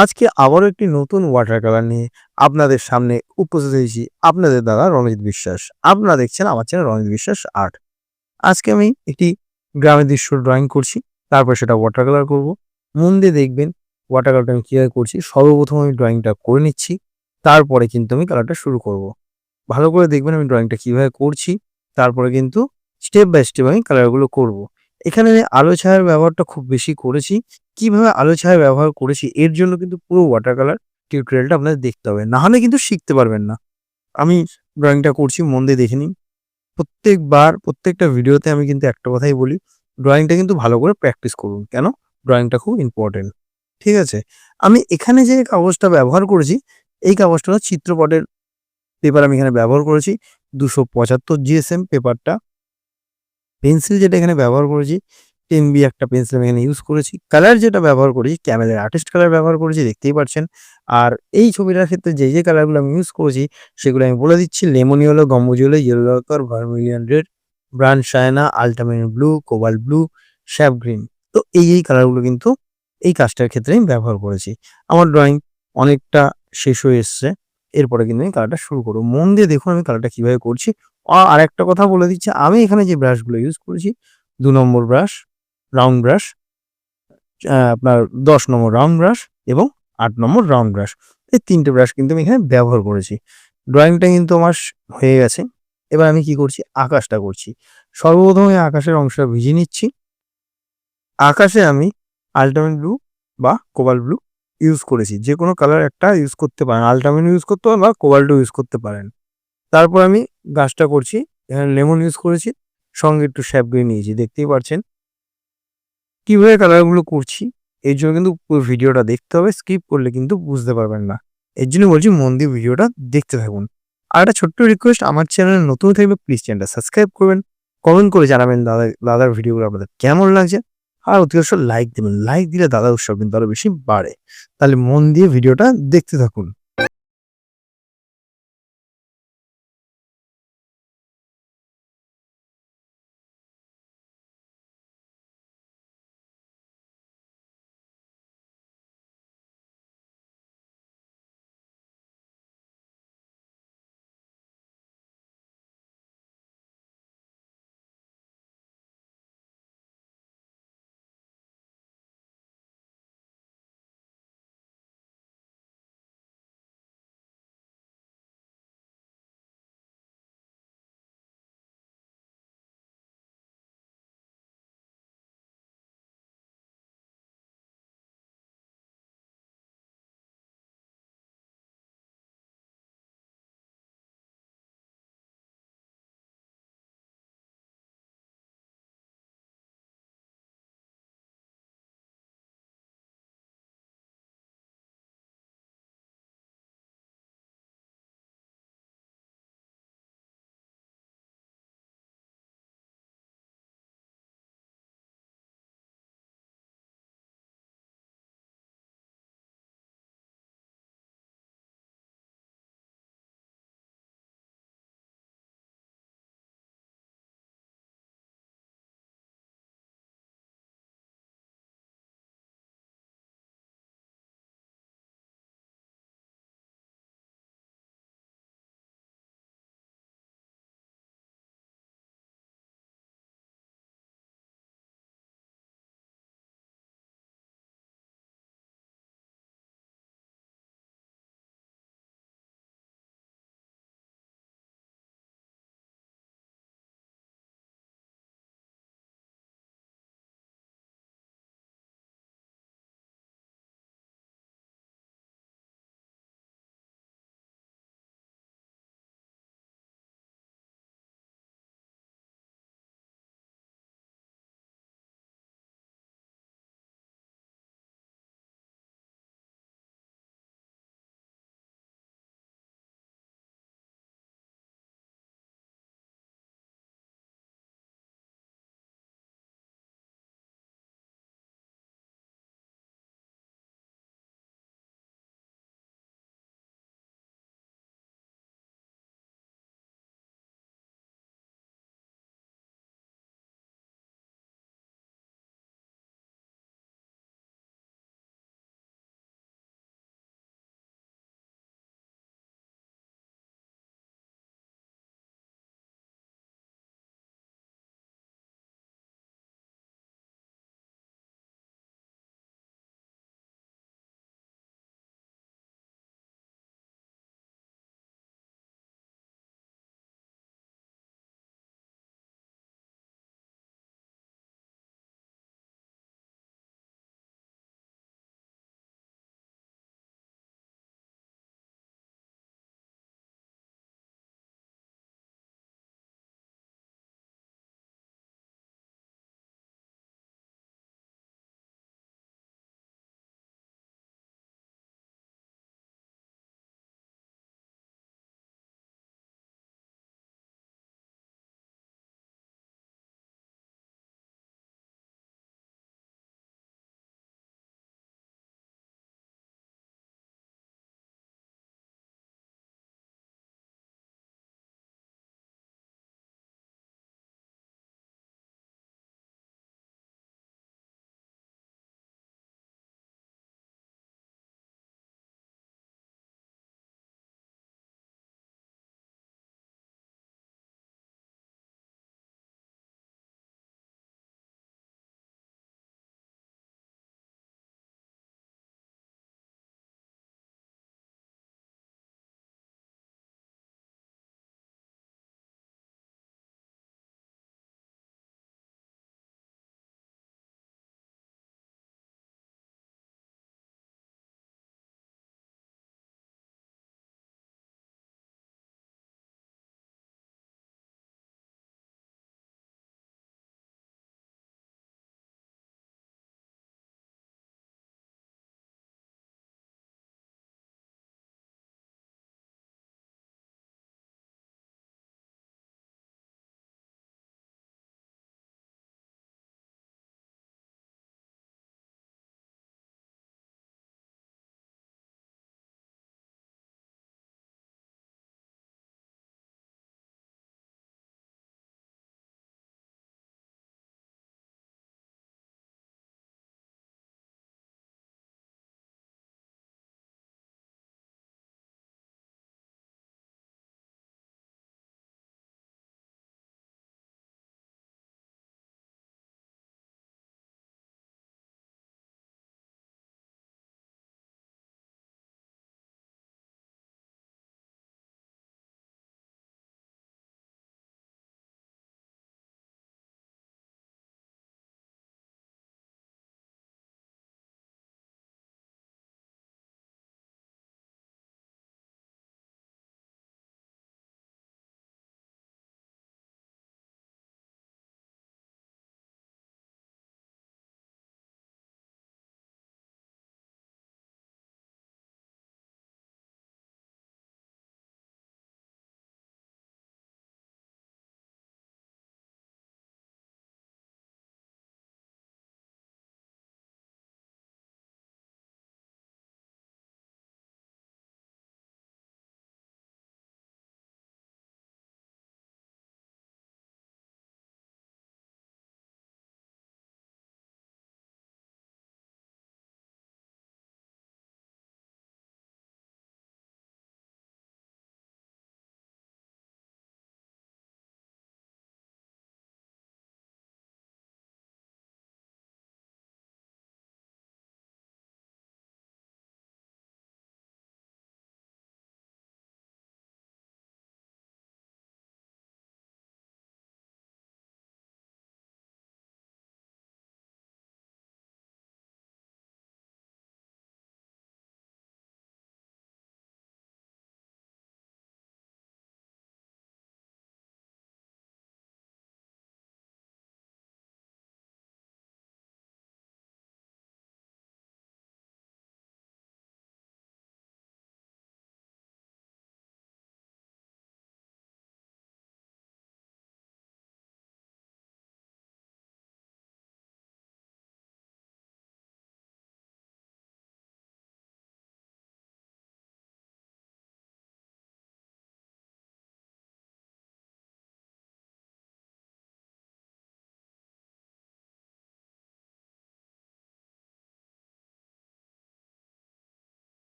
আজকে আবারও একটি নতুন ওয়াটার কালার নিয়ে আপনাদের সামনে উপস্থিত হয়েছি। আপনাদের দাদা রণজিৎ বিশ্বাস। আপনারা দেখছেন আমার চ্যানেল রণজিৎ বিশ্বাস আর্ট। আজকে আমি একটি গ্রামের দৃশ্য ড্রয়িং করছি। তারপর সেটা ওয়াটার কালার করব। মন দিয়ে দেখবেন ওয়াটার কালারটা আমি কিভাবে করছি। সর্বপ্রথম আমি ড্রয়িংটা করে নিচ্ছি। তারপরে কিন্তু আমি কালারটা শুরু করব। ভালো করে দেখবেন আমি ড্রয়িংটা কিভাবে করছি। তারপরে কিন্তু স্টেপ বাই স্টেপ আমি কালারগুলো করব। এখানে আমি আলো ছায়ার ব্যবহারটা খুব বেশি করেছি। কিভাবে আলো ছায়া ব্যবহার করেছি এর জন্য কিন্তু পুরো ওয়াটার কালার টিউটোরিয়ালটা আপনাদের দেখতে হবে। না হলে কিন্তু শিখতে পারবেন না। আমি ড্রয়িংটা করছি মন দিয়ে দেখে নিন। প্রত্যেকবার প্রত্যেকটা ভিডিওতে আমি কিন্তু একটা কথাই বলি, ড্রয়িংটা কিন্তু ভালো করে প্র্যাকটিস করুন। কেন? ড্রয়িংটা খুব ইম্পোর্টেন্ট। ঠিক আছে? আমি এখানে যে কাগজটা ব্যবহার করেছি, এই কাগজটা হলো চিত্রপটের পেপার আমি এখানে ব্যবহার করেছি। ২৭৫ জিএসএম পেপারটা। পেন্সিল যেটা এখানে ব্যবহার করেছি, 10B একটা পেন্সিল আমি এখানে ইউজ করেছি। কালার যেটা ব্যবহার করেছি, ক্যামেলের আর্টিস্ট কালার ব্যবহার করেছি, দেখতেই পাচ্ছেন। আর এই ছবিটার ক্ষেত্রে যে কালারগুলো আমি ইউজ করেছি, সেগুলো আমি বলে দিচ্ছি। Lemon yellow, gamboge yellow, yellow ochre, vermilion red, brown sienna, ultramarine blue, cobalt blue, sap green. তো এই কালারগুলো কিন্তু এই কাজটার ক্ষেত্রে আমি ব্যবহার করেছি। আমার ড্রয়িং অনেকটা শেষ হয়ে এসছে। এরপরে কিন্তু আমি কালারটা শুরু করব। মন দিয়ে দেখুন আমি কালারটা কিভাবে করছি। আরেকটা কথা বলে দিচ্ছি, আমি এখানে যে ব্রাশগুলো ইউজ করেছি, ২ নম্বর ব্রাশ, রাউন্ড ব্রাশ, আপনার ১০ নম্বর রাউন্ড ব্রাশ এবং ৮ নম্বর রাউন্ড ব্রাশ। এই ৩ টে ব্রাশ কিন্তু আমি এখানে ব্যবহার করেছি। ড্রয়িংটা কিন্তু আমার হয়ে গেছে। এবার আমি কি করছি? আকাশটা করছি। সর্বপ্রথম আমি আকাশের অংশটা ভিজিয়ে নিচ্ছি। আকাশে আমি আল্টামেন ব্লু বা কোবাল্ট ব্লু ইউজ করেছি। যেকোনো কালার একটা ইউজ করতে পারেন। আল্টামেন ইউজ করতে পারেন বা কোবাল্টও ইউজ করতে পারেন। তারপর আমি গাছটা করছি। এখানে লেমন ইউজ করেছি। সঙ্গে একটু স্যাপ গ্রিন নিয়েছি। দেখতেই পাচ্ছেন। কিভাবে কালারগুলো করছি, এর জন্য কিন্তু পুরো ভিডিওটা দেখতে হবে। স্কিপ করলে কিন্তু বুঝতে পারবেন না। এর জন্য বলছি মন দিয়ে ভিডিওটা দেখতে থাকুন। আর একটা ছোট্ট রিকোয়েস্ট, আমার চ্যানেলে নতুন হয়ে থাকলে প্লিজ চ্যানেলটা সাবস্ক্রাইব করবেন। কমেন্ট করে জানাবেন দাদার ভিডিওগুলো আপনাদের কেমন লাগছে। আর অতি অবশ্যই লাইক দিবেন। লাইক দিলে দাদার উৎসাহ কিন্তু আরো বেশি বাড়ে। তাহলে মন দিয়ে ভিডিওটা দেখতে থাকুন।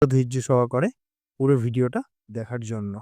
ধৈর্য সহকারে পুরো ভিডিওটা দেখার জন্য।